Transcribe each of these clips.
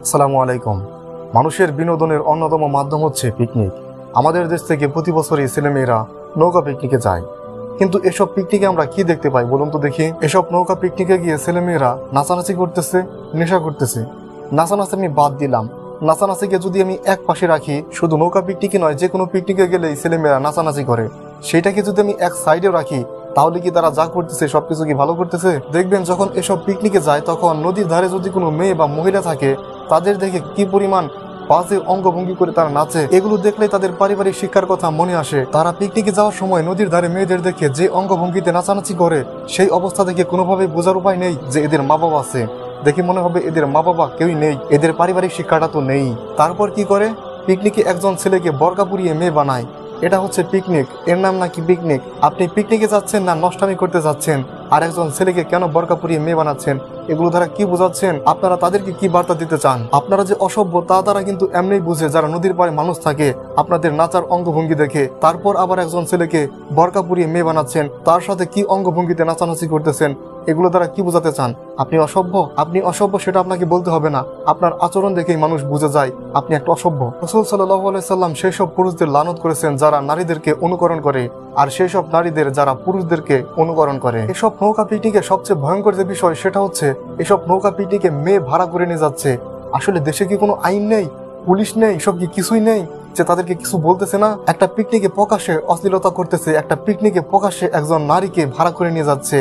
আসসালামু আলাইকুম। মানুষের বিনোদনের অন্যতম মাধ্যম হচ্ছে পিকনিক। আমাদের দেশ থেকে প্রতি বছরই ছেলেমেয়েরা নৌকা পিকনিকে যায়, কিন্তু এসব পিকনিকে আমরা কি দেখতে পাই বলুন তো দেখি। এসব নৌকা পিকনিকে গিয়ে ছেলেমেয়েরা নাচানাচি করতেছে, নেশা করতেছে। নাচানাচি আমি বাদ দিলাম, নাচানাচিকে যদি আমি এক পাশে রাখি, শুধু নৌকা পিকনিকে নয়, যে কোনো পিকনিকে গেলেই ছেলেমেয়েরা নাচানাচি করে, সেইটাকে যদি আমি এক সাইডে রাখি, তাহলে কি তারা যা করতেছে সবকিছু কি ভালো করতেছে? দেখবেন যখন এসব পিকনিকে যায়, তখন নদীর ধারে যদি কোনো মেয়ে বা মহিলা থাকে, তাদের দেখে কি পরিমাণ বাজে অঙ্গভঙ্গি করে তারা নাচে, এগুলো দেখলে তাদের পারিবারিক শিক্ষার কথা মনে আসে। তারা পিকনিকে যাওয়ার সময় নদীর ধারে মেয়েদের দেখে যে অঙ্গভঙ্গিতে নাচানাচি করে, সেই অবস্থা দেখে কোনোভাবে বোঝার উপায় নেই যে এদের মা বাবা আছে। দেখে মনে হবে এদের মা বাবা কেউই নেই, এদের পারিবারিক শিক্ষাটা তো নেই। তারপর কি করে, পিকনিকে একজন ছেলেকে বরকা পুড়িয়ে মেয়ে বানায়। এটা হচ্ছে পিকনিক, এর নাম নাকি পিকনিক? আপনি পিকনিকে যাচ্ছেন না নষ্টামি করতে যাচ্ছেন? আর একজন ছেলেকে কেন বরকা পুড়িয়ে মেয়ে বানাচ্ছেন? এগুলো দ্বারা কি বোঝাচ্ছেন? আপনারা তাদেরকে কি বার্তা দিতে চান? আপনারা যে অসভ্য তা তারা কিন্তু এমনিই বুঝে, যারা নদীর পাড়ে মানুষ থাকে আপনাদের নাচার অঙ্গভঙ্গি দেখে। তারপর আবার একজন ছেলেকে বরকা পুড়িয়ে মেয়ে বানাচ্ছেন, তার সাথে কি অঙ্গভঙ্গিতে নাচানাচি করতেছেন, এগুলো দ্বারা কি বোঝাতে চান? আপনি অসভ্য। আপনি অসভ্য সেটা আপনাকে বলতে হবে না, আপনার আচরণ দেখেই মানুষ বুঝে যায় আপনি একটা অসভ্য। রাসূল সাল্লাল্লাহু আলাইহি সাল্লাম সেই সব পুরুষদের লানত করেছেন যারা নারীদেরকে অনুকরণ করে, আর সেই সব নারীদের যারা পুরুষদেরকে অনুকরণ করে। এসব নৌকা পিকনিকে সবচেয়ে ভয়ঙ্কর যে বিষয়, সেটা হচ্ছে এসব নৌকা পিকনিকে মেয়ে ভাড়া করে নিয়ে যাচ্ছে। আসলে দেশে কি কোনো আইন নেই, পুলিশ নেই, সব কি কিছুই নেই যে তাদেরকে কিছু বলতেছে না? একটা পিকনিকে প্রকাশ্যে অশ্লীলতা করতেছে, একটা পিকনিকে প্রকাশ্যে একজন নারীকে ভাড়া করে নিয়ে যাচ্ছে।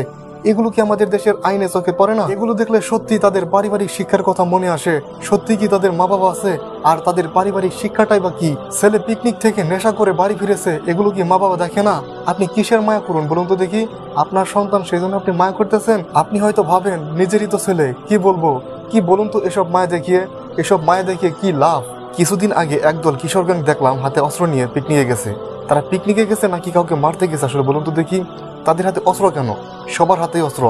এগুলো কি আমাদের দেশের আইনে চোখে পড়ে না? এগুলো দেখলে সত্যি তাদের পারিবারিক শিক্ষার কথা মনে আসে। সত্যি কি তাদের মা বাবা আছে? আর তাদের পারিবারিক শিক্ষাটাই বা কি? ছেলে পিকনিক থেকে নেশা করে বাড়ি ফিরেছে, এগুলো কি মা বাবা দেখে না? আপনি কিসের মায়া করুন বলুন তো দেখি? আপনার সন্তান, সেই জন্য আপনি মায়া করতেছেন? আপনি হয়তো ভাবেন নিজেরই তো ছেলে, কি বলবো, কি বলুন তো? এসব মায়া দেখিয়ে কি লাভ? কিছুদিন আগে একদল কিশোর গ্যাং দেখলাম হাতে অস্ত্র নিয়ে পিকনিকে গেছে। তারা পিকনিকে গেছে নাকি কাউকে মারতে গেছে আসলে বলুন তো দেখি? তাদের হাতে অস্ত্র কেন? সবার হাতেই অস্ত্র,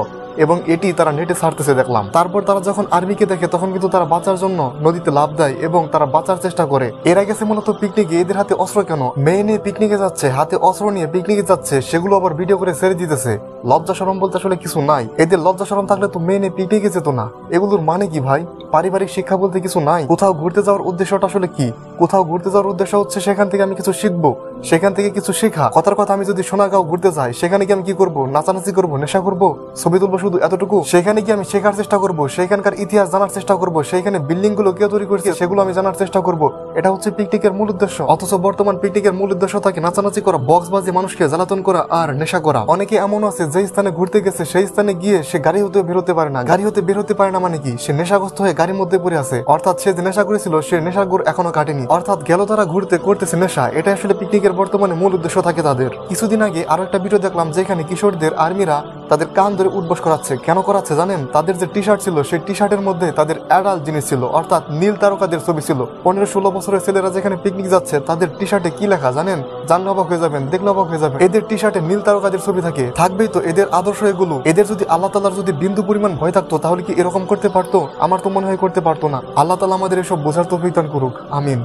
এবং এটি তারা নেটে ছাড়তেছে দেখলাম। তারপর তারা যখন আর্মিকে দেখে, তখন কিন্তু তারা বাঁচার জন্য নদীতে লাফ দেয় এবং তারা বাঁচার চেষ্টা করে। এরা গেছে মূলত পিকনিকে, এদের হাতে অস্ত্র কেন? মেয়ে নিয়ে পিকনিকে যাচ্ছে, হাতে অস্ত্র নিয়ে পিকনিকে যাচ্ছে, সেগুলো আবার ভিডিও করে ছেড়ে দিতেছে। লজ্জা শরম বলতে আসলে কিছু নাই এদের। লজ্জা শরম থাকলে তো মেয়ে নিয়ে পিকনিকে যেত না। এগুলোর মানে কি ভাই? পারিবারিক শিক্ষা বলতে কিছু নাই? কোথাও ঘুরতে যাওয়ার উদ্দেশ্যটা আসলে কি? কোথাও ঘুরতে যাওয়ার উদ্দেশ্য হচ্ছে সেখান থেকে আমি কিছু শিখবো, সেখান থেকে কিছু শেখা। কথার কথা, আমি যদি সোনাগাঁও ঘুরতে যাই, সেখানে কি আমি কি করবো? নাচানাচি করবো, নেশা করবো, ছবি তুলবো, শুধু এতটুকু? সেখানে কি আমি শেখার চেষ্টা করবো, সেখানকার ইতিহাস জানার চেষ্টা করবো, সেইখানে বিল্ডিং গুলো কে তৈরি করছে সেগুলো আমি জানার চেষ্টা করবো? এটা হচ্ছে পিকনিকের মূল উদ্দেশ্য। অথচ বর্তমান পিকনিকের মূল উদ্দেশ্য থাকে নাচানাচি করা, বক্স বাজিয়ে মানুষকে জ্বালাতন করা আর নেশা করা। অনেকে এমন আছে যে স্থানে ঘুরতে গেছে সেই স্থানে গিয়ে সে গাড়ি হতে বেরোতে পারে না। গাড়ি হতে বেরোতে পারে না মানে কি? সে নেশাগ্রস্ত হয়ে গাড়ির মধ্যে পড়ে আছে, অর্থাৎ সে যে নেশা করেছিল সে নেশার গুড় এখনো কাটেনি, অর্থাৎ গেল তারা ঘুরতে, করতেছে নেশা। এটা আসলে পিকনিকের বর্তমানে মূল উদ্দেশ্য থাকে তাদের। কিছুদিন আগে আরো একটা ভিডিও দেখলাম যেখানে কিশোরদের আর্মিরা তাদের কান ধরে উঠবস করাচ্ছে। কেন করাচ্ছে জানেন? তাদের যে টি শার্ট ছিল, সেই টি শার্টের মধ্যে তাদের অ্যাডাল্ট জিনিস ছিল, অর্থাৎ নীল তারকাদের ছবি ছিল। 15-16 বছরের ছেলেরা যেখানে পিকনিক যাচ্ছে, তাদের টি শার্টে কি লেখা জানেন? জানলে অবাক হয়ে যাবেন, দেখলে অবাক হয়ে যাবেন। এদের টি শার্টে নীল তারকাদের ছবি থাকে, থাকবেই তো। এদের আদর্শ এগুলো। এদের যদি আল্লাহ তাআলার যদি বিন্দু পরিমাণ ভয় থাকতো, তাহলে কি এরকম করতে পারতো? আমার তো মনে হয় করতে পারতো না। আল্লাহ তাআলা আমাদের এসব বোঝার তৌফিক দান করুক, আমিন।